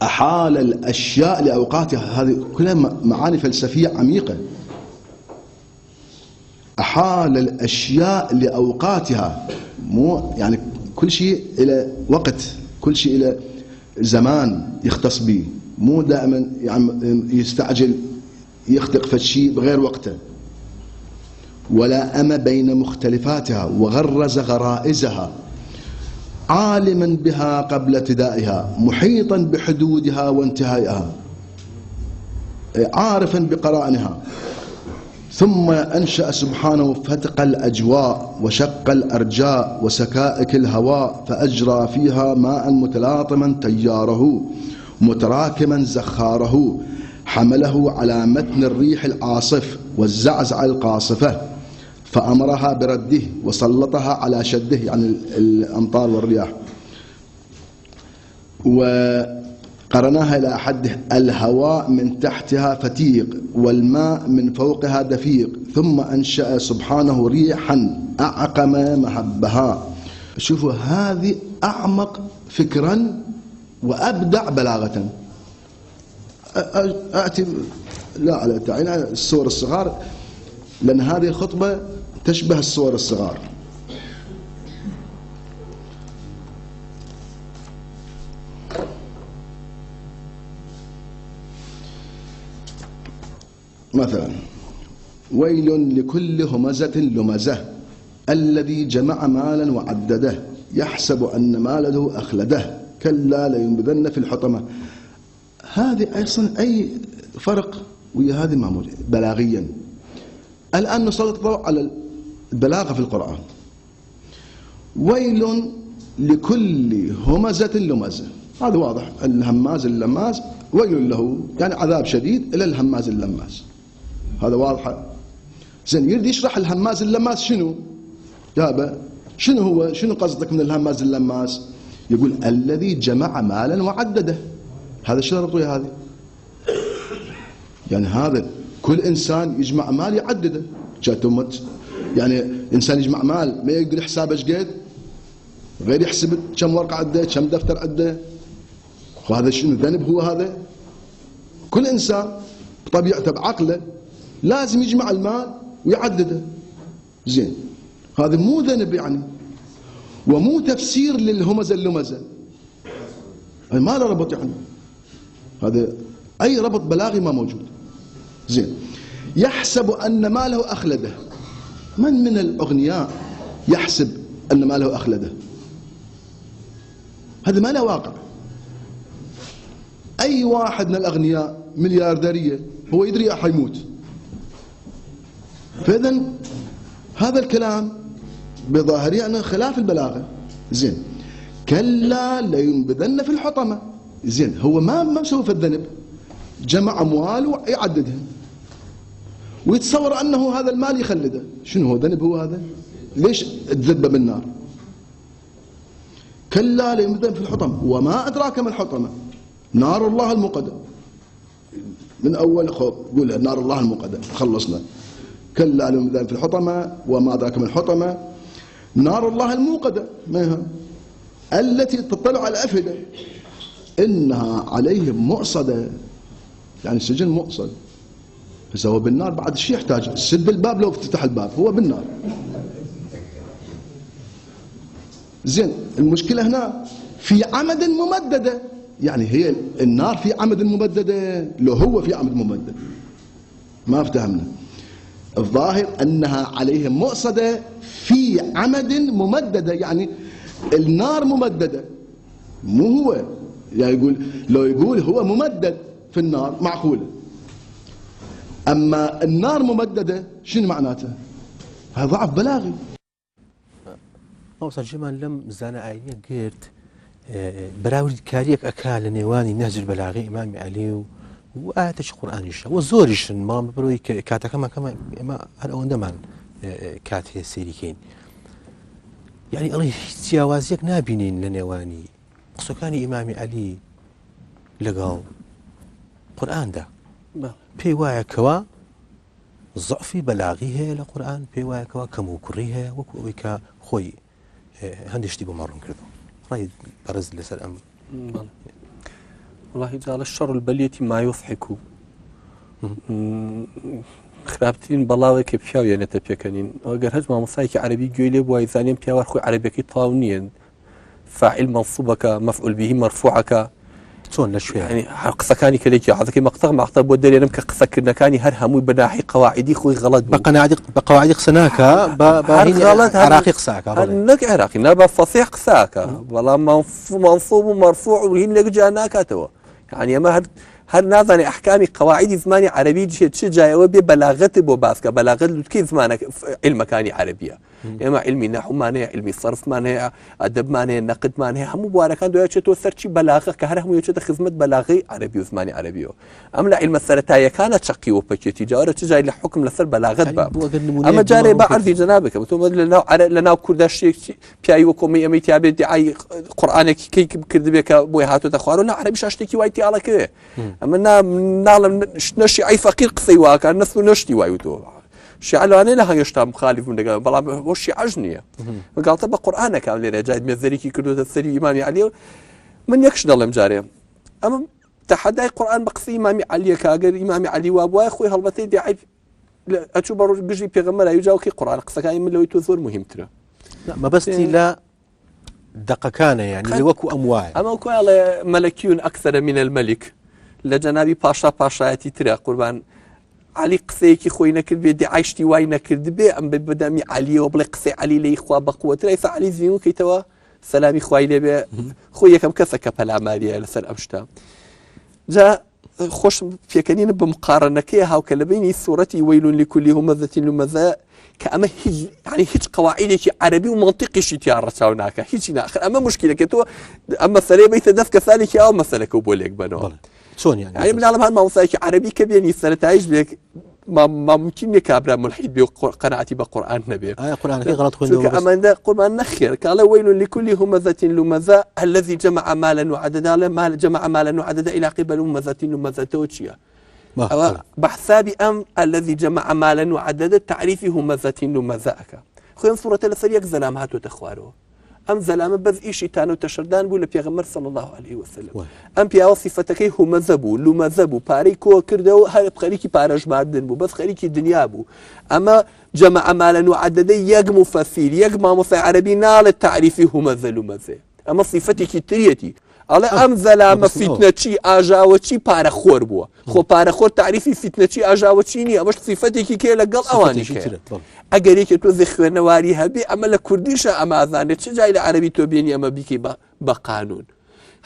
أحال الأشياء لأوقاتها. هذه كلها معاني فلسفية عميقة. أحال الأشياء لأوقاتها، مو يعني كل شيء إلى وقت، كل شيء إلى زمان يختص به، مو دائما يعني يستعجل يخلق فالشيء بغير وقته. ولا أم بين مختلفاتها وغرز غرائزها، عالما بها قبل ابتدائها محيطا بحدودها وانتهائها، عارفا بقرائنها. ثم أنشأ سبحانه فتق الأجواء وشق الأرجاء وسكائك الهواء فأجرى فيها ماء متلاطما تياره متراكما زخاره، حمله على متن الريح العاصف والزعزع القاصفة فأمرها برده وسلطها على شده، يعني الأمطار والرياح. وقرناها إلى حده: الهواء من تحتها فتيق والماء من فوقها دفيق. ثم أنشأ سبحانه ريحا أعقم مهبها. شوفوا، هذه أعمق فكرا وأبدع بلاغة. أأتي لا على تعيين الصور الصغار، لأن هذه الخطبة تشبه الصور الصغار. مثلا: ويل لكل همزة لمزة الذي جمع مالا وعدده يحسب أن ماله أخلده كلا لينبذن في الحطمة. هذه أصلا أي فرق ويا هذه ما موجود بلاغيا. الآن نسلط الضوء على البلاغة في القرآن. ويل لكل همزة لمزة، هذا واضح. الهماز اللماز ويل له، يعني عذاب شديد إلى الهماز اللماز، هذا واضح. زين، يريد يشرح الهماز اللماز شنو؟ يابا شنو هو؟ شنو قصدك من الهماز اللماز؟ يقول الذي جمع مالا وعدده. هذا شو ربطه يا هذه؟ يعني هذا كل إنسان يجمع مال يعدده. جاتمت يعني إنسان يجمع مال ما يقدر حسابه ايش قد، غير يحسب كم ورقة عنده كم دفتر عنده. وهذا شنو ذنب هو هذا؟ كل إنسان بطبيعته بعقله لازم يجمع المال ويعدده. زين، هذا مو ذنب يعني، ومو تفسير للهمزة اللمزة. ما له ربط يعني، هذا أي ربط بلاغي ما موجود. زين، يحسب أن ما له أخلده. من الأغنياء يحسب أن ما له أخلده؟ هذا ما له واقع. أي واحد من الأغنياء مليارديرية هو يدري حيموت. فإذا هذا الكلام بظاهره أنه خلاف البلاغة. زين، كلا لينبذن في الحطمة. زين، هو ما مسوي في الذنب، جمع أموال ويعددها ويتصور أنه هذا المال يخلده. شنو هو ذنب هو هذا؟ ليش تذبه بالنار؟ كلا لينبذن في الحطمة وما أدراك ما الحطمة نار الله الموقدة. من أول قول نار الله الموقدة خلصنا. كلا لينبذن في الحطمة وما أدراك ما الحطمة نار الله الموقدة، ما هي؟ التي تطلع على الأفئدة إنها عليهم مؤصدة، يعني سجن مؤصد. بس هو بالنار بعد شيء يحتاج سد الباب، لو افتتح الباب هو بالنار. زين، المشكلة هنا في عمد ممددة، يعني هي النار في عمد ممددة، لو هو في عمد ممدد ما افتهمنا. الظاهر أنها عليهم مؤصدة في عمد ممددة، يعني النار ممددة مو هو. يعني يقول لو يقول هو ممدد في النار معقولة، أما النار ممددة شنو معناته؟ هذا ضعف بلاغي. أوصل جمال لم زانا عينية قلت براوري كاريك أكال نيواني نهج البلاغي إمام علي وآتش قرآن الشا وزورش ما بروي كاتا كما ما هل أون دمان كاته سيريكين، يعني الله سياوازيك نابينين لنيواني قصوكاني إمام علي لقاو قرآن ده بيوايا كوا ضعفي بلاغيه لقرآن بيوايا كوا كموكريه وكا خوي هندش دي بمرن كردو راي برز لسال أم والله جعل الشر البلية ما يضحك خرابترين بلاوي كيف يا نتبيكنين أجر هجمة مصايك عربي جيلي وإذانين بيوار خوي عربي كي طاونين فاعل منصوبك مفعول به مرفوعك تون لشوي يعني قصكاني كليك عذاك مقطع معطب ودري أنا كقصكنا كاني هرهمي بناحي قواعدي خوي غلط بقواعد قسناكا غلط عراقي قساكا لك عراقي نبى فصيح قساكا والله منصوب ومرفوع وهين لك جاناك توا يعني ما هر ناظري أحكامي قواعد زماني عربي جاي وببلاغة بوباسكا بلاغة كيف زمانك علم كاني عربية إما علمي نحو مانع علمي صرف مانع أدب مانع نقد مانع هم مباركان دويا شتو سرتشي بلاغة كهرهم يشتو خدمة بلاغي عربي وزماني عربيو أم لا علم الثلاثية كانت شقي وبكتي جارة جاي لحكم لثر بلاغة باب أما جاري بعرضي جنابك بتوم لنا كرداشي بياي وكمي أمي تابي دعاي قرآنك كي كرد بك بوي هاتو تخوارو لا عربي شاشتكي وايتي على كذا أما نعلم نشي أي فقير قصي واكا نسلو نشتي وايتو الشيعة لو أنا لها يشتى مخالف من دقال بلا هو الشيعة عجنية قال طب قرآن كامل رجاء من الذريكي كردو تثري إمامي علي من يكشد الله مجاري أما تحدى القرآن بقصي إمامي علي كاجر إمامي علي وابوي أخوي هالبتي دعي أشوف بروح بيجي بيغمر يجاو كي قرآن قصة كان من لو يتوثر مهم ترى لا ما بس لا دقة كان يعني لوكو أموال أما وكو على ملكيون أكثر من الملك لجنابي باشا ترى قربان علي قصيكي خوي نكرد بيدي عايشتي واي نكرد بي أم بدامي علي وبلا قصي علي لي إخوة بقوة ليس علي زينو كي توا سلامي خوي لي بي خويا كم كثك بالعمالية لسر أمشتا جاء خوش في كنين بمقارنة كي هاو كلبيني صورتي ويل لكل همزة لمزة كأما هج يعني هج قواعدك عربي ومنطقي شيء تعرف هناك هج آخر أما مشكلة كتو أما ثاني بيت دفك ثالث أو مثلا كوبوليك بنو شون يعني من على هالموضوع عربي كبير سنة تعيش بك ما ممكن يكابر ملحد بقناعتي بقرآن نبي قرآن كي غلط خوينا أما ده قرآن نخير قال ويل لكل همزة لمزة الذي جمع مالا وعددا مال جمع مالا وعددا إلى قبل همزة لمزة توشيا بحسابي أم الذي جمع مالا وعددا تعريف همزة لمزاك خوين صورة الثريق زلام هاتو تخوارو أم زلامة بذ إيشي تانو تشردان بو لبيغمر صلى الله عليه وسلم أم بياو صفتكي هم ذبو لما ذبو باري كو كردو هارب خليكي بارج ماردن بو بذ خليكي دنيا بو أما جمع مالا وعددا يقم فثير يقم مصي عربي نال التعريف هم ذلو مذي أما صفتكي تريتي ئەڵێ ئەم زەلامە فیتنەچی ئاژاوەچی پارەخۆر بووە خۆ پارەخۆر تعریفی فیتنەچی ئاژاوەچی نیە ئەمەش سیفەتێکی کێ لەگەڵ ئەوانیش ئەگەر یەکێ تۆ زێ خوێنەواری هەبێ ئەمە لە کوردیشە ئەمازانێت چ جای لە عەرەبی تۆ بێنی ئەمە بیکەی بە قانون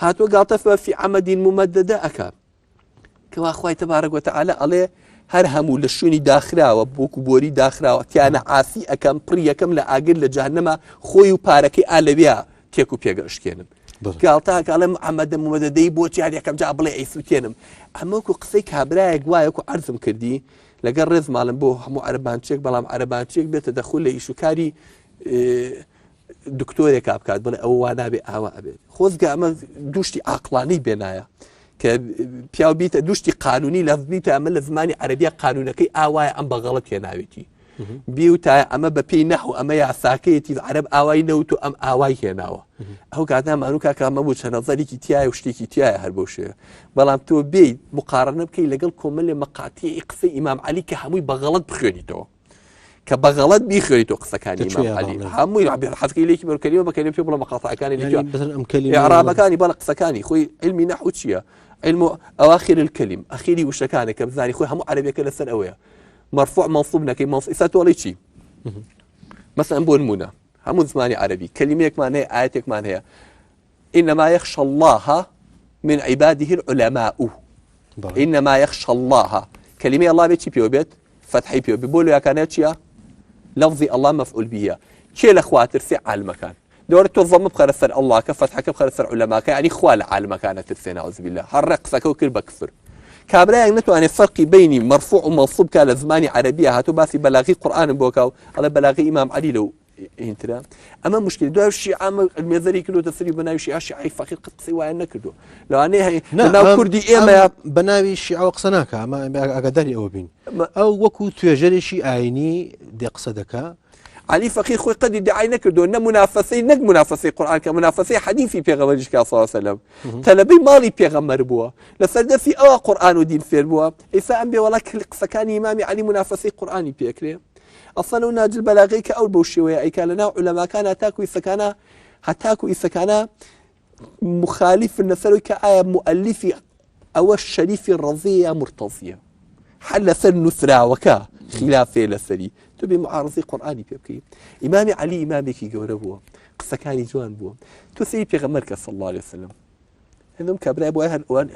هاتووە گاڵتە فی عەمەدین ممەددە ئەکا کەوا خوای تەبارەک وتەعالە ئەڵێ هەر هەموو لە شوێنی داخراوە بۆکو بۆری داخراوە تیانە ئاسی ئەەکەم پڕ یەکەم لە ئاگر لە جەهەنەمە خۆی و پارەکەی ئالەوێ تێک و پێگەشتێنن گاڵتاکە ئەڵێم ئەمەدە ممەدەدەی بۆ یەکەم جا بڵێ ئەیسوتێنم ئەمەکو قسەی کابرایەک وایەکو عەرزم کردی لەگەڵ ڕێز ماڵم بۆ هەموو عەرەبانچێک بەڵام عەرەبانچێک بێتە دەخول لە ئیشوکاری دکتۆرێک بکات بڵێ ئەوە وا نابێ ئاوا ئەبێت خۆزگە ئەمە دوشتی عاقلانەی بێنایە کە پیاو بیتە دوشتی قانونی لەف بیتە ئەمە لە زمانی عەرەبیە قانونەکەی ئاوایە ئەم بەغەڵەت هێناوێتی بیوتە ئەمە بەپێی نەحو ئەمە یاساکەیەتی عەرەب ئاوای نەوت و ئەم ئاوای هێناوە ئەو کاتە مانوو کاکە ئەمە بوو چەند نەزەرێکی تایە و شتێکی تایە هەر بەو شێوە بەڵام تۆ بێیت مقارنە بکەی لەگەڵ کۆمەڵێ مەقاتی قسەی ئیمام عەلی کە هەمووی بەغەڵەت بخوێنیتەوە کە بەغەڵەت بیخوێنیتەوە قسەکانی ئیمام عەلی هەمووی حەزەکەی لێکی بەرکەلیەوە بەکەنێ پێ بڵە مەقاتەکانی لێکی عەرابەکانی بەڵە قسەکانی خۆی علمی نەحو چییە علم أواخر الكلم أخيري وشكانه كبزاني خوي هم عربي كلا سنة أويا مرفوع منصوب نكي منصوب إساتو ولا شيء مثلا بقول منى هم زماني عربي كلمة كمان هي آية كمان هي إنما يخشى الله من عباده العلماء إنما يخشى الله كلمة الله بيتشي بيو بيت فتحي بيو بيقولوا يا كانت شيء لفظي الله مفعول به شيء الأخوات ارفع على المكان دور توظم بخرسر الله كفتحك بخرسر علماء يعني خوال عالم كانت ترسين أعوذ بالله حرق سكوكر بكفر كابلا نتو أن الفرق بيني مرفوع ومنصوب كان زماني عربية هاتو باسي بلاغي قرآن بوكاو على بلاغي إمام علي لو انترا أما مشكلة دو الشيعة الميزري كله تسري بناوي الشيعة الشيعة فقير قد سواء نكردو لو أنا هي بناو كردي إما بناوي الشيعة وقصناك أما أقدري أو بين أو وكو تيجري شيعيني دي قصدك علي فقير خوي قد يدعي نكردو إن منافسي نك منافسي قرآن كمنافسي حديثي بيغمبر صلى الله عليه وسلم تلبي مالي بيغمبر بوا لسرد في قرآن ودين فير بوا إسا أنبي ولا سكاني إمامي علي منافسي قرآني بيكري أصلا ناجل بلاغي كأول بوشي أي كان لنا علماء كان هتاكو إسا كان مخالف النسل كآية مؤلفي أو الشريف الرضية مرتضية حل سن نسرع وكا خلافه لسري تبي معارضي قرآني بيبكي إمامي علي إمامي كي جوره بوا قصة كان جوان بوا تسيب بيغمرك صلى الله عليه وسلم هذم كابراء بوا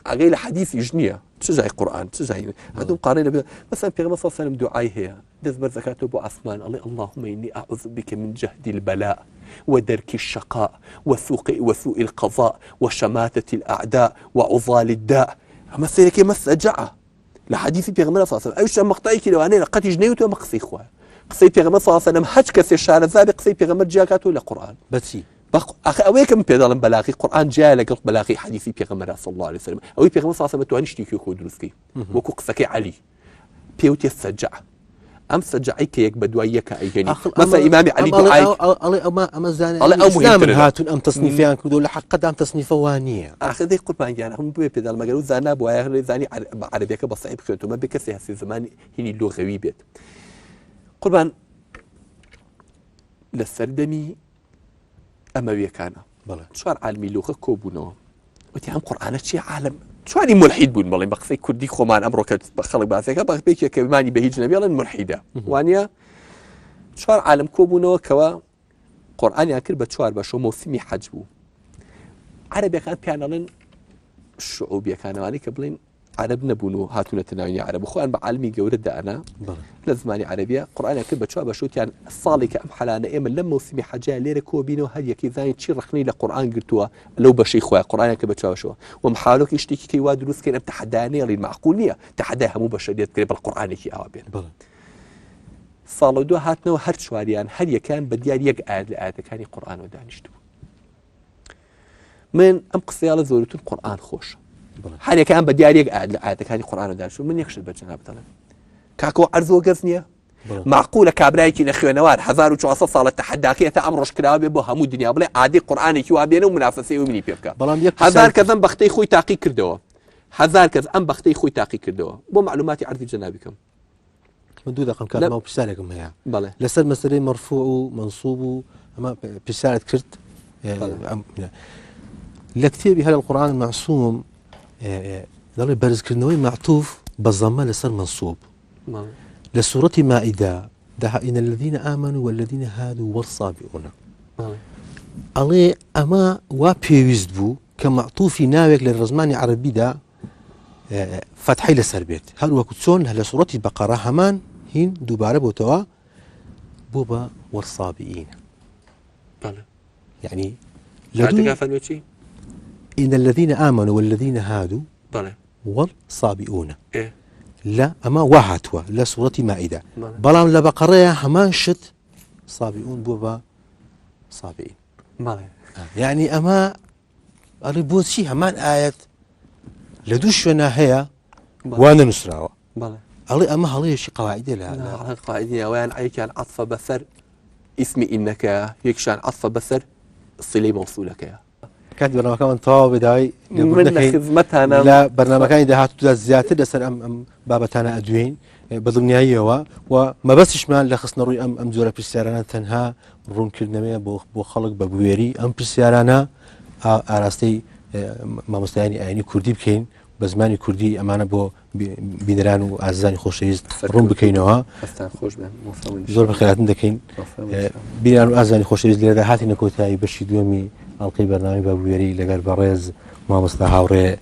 غير حديث يجنيه تشجع القرآن تشجع هذم قارين مثلا بيغمر صلى الله عليه وسلم دعاء هي دزبر زكاته بو عثمان اللهم إني أعوذ بك من جهد البلاء ودرك الشقاء وسوء القضاء وشماتة الأعداء وعضال الداء مثلا كي مسجعه لحديث بيغمر صلى الله عليه وسلم أيش مقطعي كده أنا لقيت جنيته مقصي إخوة قصي بيغمر صلى الله عليه وسلم حج كسر شارع ذابق قصي بيغمر جاكاته لقرآن بسي أخي أويكم بيدالن بلاغي قرآن جاء لقل بلاغي حديث بيغمر صلى الله عليه وسلم أوي بيغمر صلى الله عليه وسلم توانيش تيكيو كود رزقي وكو قصكي علي بيوتي السجع أم سجعيك يك بدويك أي جني مثلا إمامي علي دعاي أما زاني الإسلام هاتون أم تصنيفيان كدو لحق أم تصنيف وانية آخر ذي قربان يعني هم بيدال ما قالوا زانا بوايا زاني عربيك بصعيب خيرتو ما بكسي هسي زمان هني اللغة بيت قربان للسردمي أما بيكانا شوار عالمي لغة كوبونو وتي هم قرآنات شي عالم شواري ملحد بون والله بقصي كردي خومان أمرك بخلق بعثك بيك كماني بهيج نبي الله ملحدة وانيا شوار عالم كوبونو كوا قرآن يأكل بشوار بشو موسمي حجبو عربي كان بيانالن الشعوبية كانوا عليك بلين عرب نبونو هاتونا تناويني عرب وخوان بعلمي جورد أنا لازماني عربية قرآن يأكل بشوار بشو يعني الصالك أم حلانا إيما لما موسمي حاجة ليرة كوبينو هدي كذا تشي رخني لقرآن قلتوا لو بشي خويا قرآن يأكل بشوار بشو ومحالوك يشتكي كي وادروس كان تحداني اللي معقولية تحداها مو بشرية تقريبا القرآن كي أوابين صالو دو هاتنا وهر شواريان هل يكان بديار يقعد لآيات كان قرآن ودانشتو من أم قصيالة زورتو القرآن خوش هل يكان بديار يقعد لآيات كان قرآن ودانشتو من يخشد بجناب طلب كاكو عرض وقزنية معقولة كابرايكي نخيو نوار 1400 صالة تحداكية أمرش كلابي بو همو دنيا بلا عادي قرآن كي وابينه ومنافسي ومني بيبكا هزار كذا بختي خوي تاقي كردوا هزار كذا أم بختي خوي تاقي كردوا بو معلوماتي عرضي جنابكم مدود رقم كان ما بسالكم هي بله لسه المسألة مرفوع منصوب أما بسالة كرت لكتابي هذا القرآن المعصوم ضل برزكرنوي معطوف بالضمة لسر منصوب لسورة مائدة ده إن الذين آمنوا والذين هادوا والصابئون الله أما وابيوزد بو كمعطوف ناوك للرزمان عربي ده فتحي لسر بيت هل وكتسون هل سورة البقرة همان هين دوباره بوتوا بوبا والصابئين يعني إن الذين آمنوا والذين هادوا والصابئون لا أما واحدوا لا سورة مائدة بلام لبقرة همان شت صابئون بوبا صابئين يعني أما أريبون شي همان آية لدوشنا هي وانا نسراوة الله أما هلا شي قواعد لا قاعدة وين عليك عن عطف بثر اسم إنك يكشان عطف بثر الصلة موصولك يا كانت برنامج كمان طواب بداي من خدمتها أنا لا برنامج كان إذا هاتوا زيادة دسر أم بابتنا أدوين بضمن هي وما بسش ما لخصنا روي أم زورة بالسيارة تنها رون كل نمية بو خلق ببويري أم بالسيارة أراستي ما مستعاني يعني كردي بكين بزماني كردي أمانة بو بيدران وعزاني خوشيز رون بكينوها زور بخيراتن دكين بيدران وعزاني خوشيز لذا هاتي نكوتاي بشي دومي القي برنامج بابويري لقال بريز ما مستها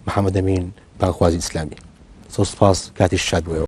محمد أمين باخوازي إسلامي سوس باس كاتي الشادوي